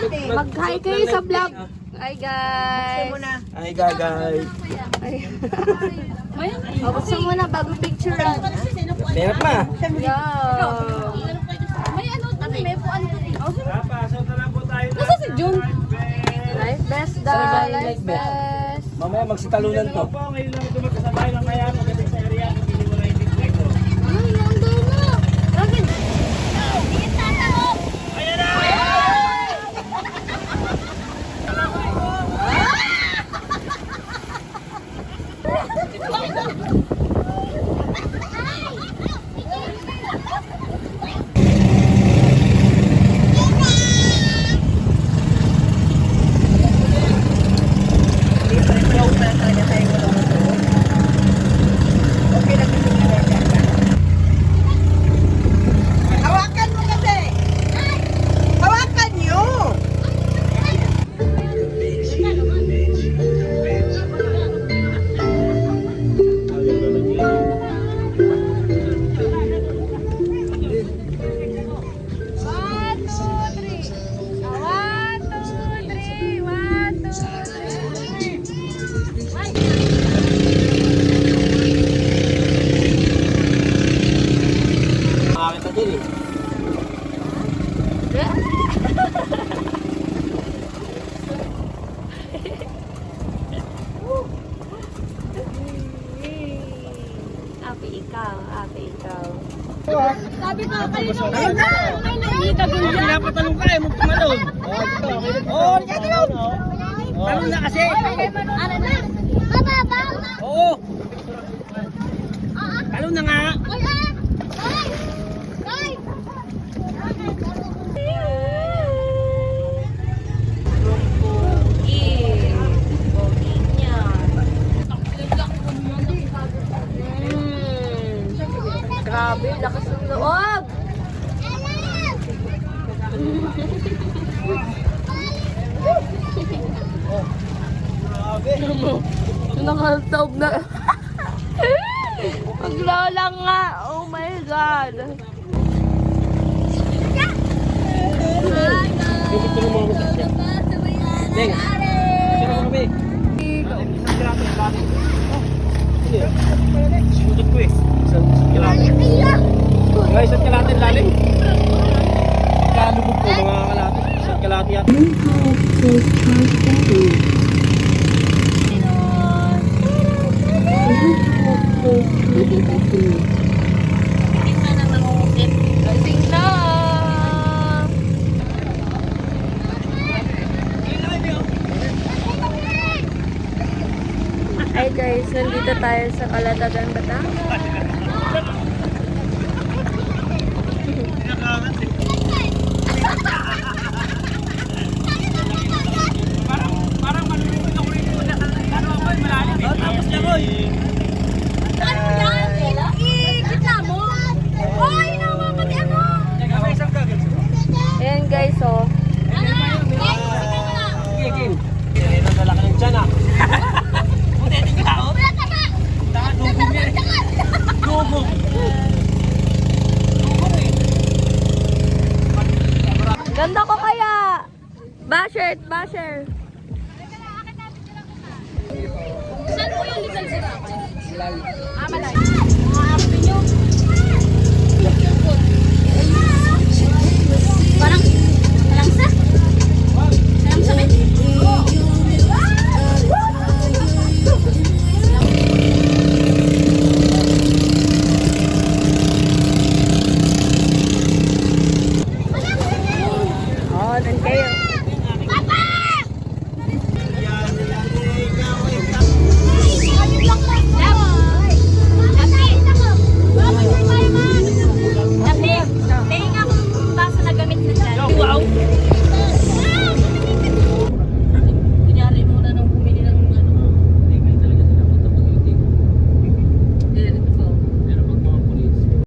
Mag-hi kayo sa vlog. Hi guys. Hi guys. Buksan mo na bago picturean. Meron pa. Yeah. May ano doon, may puan doon eh. Pasok na lang po tayo. Nasa si Jun? Life best da. Life best. Mamaya magsitalunan to. Ngayon lang ito magkasabay lang kaya pagdating sa area. Hindi mo na hindi kwento. Ay, nandun na. Robin! Tingin tata ko! Ayan na! Hawakan mo kasi! Hawakan nyo! Makakita din eh. Api ikaw, api ikaw. Sabi ko, kayo nung nakita doon yan. Pinapatalong ka eh, magpumalon. Oo, nagkatalong. Talon na kasi. Ano na? Bababa! Oo. Talon na nga. Ay, ay! Ay! Ay! Pogi niya. Grabe, lakas ng loob. Nakasaob na. Maglola nga. Oh my God. Pipicture mo ako sa siya. Deng, sino mo kami? Isang kirato yung lalim. Hindi. Sinudot ko eh. Isang kirato. Nga isang kirato yung lalim. Pagkalubog ko mga kalati. Isang kalati yan. Lasing na. Hi guys, nandito tayo sa Calatagan, Batangas. Parang malulungkot ako rin. Ano ako yung malalim eh. Tapos lang ko eh. Ano yan? Ikita mo? Oy, naman pati ano? May isang gagawin. Ayan guys, oh. Kikil. Kaya na talaka ng tiyan ah. Buti ito yung tao. Taka dugong yan eh. Dugong. Dugong eh. Ganda ko kaya. Basher, basher. Saan po yung legal sila? Ah, malay. Mga arte nyo.